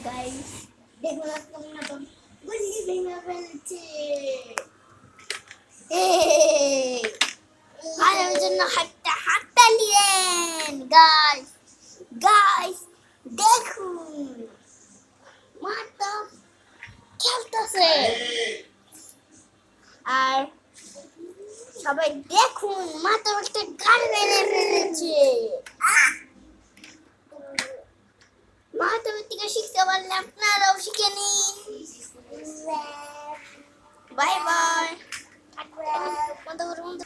Guys দেখুন আজকে নতুন গুল্লি ভেঙে ফেলছে। আর ওই জন্য হাতটা হাততালিয়েন গাইস। গাইস দেখুন মাথা খেলতেছে। আর সবাই দেখুন মাথা একটা গান মেরে ফেলেছে। মাথা থেকে শিখতে পারলে আপনারাও শিখে নিন। Bye bye. বন্ধ করো বন্ধ।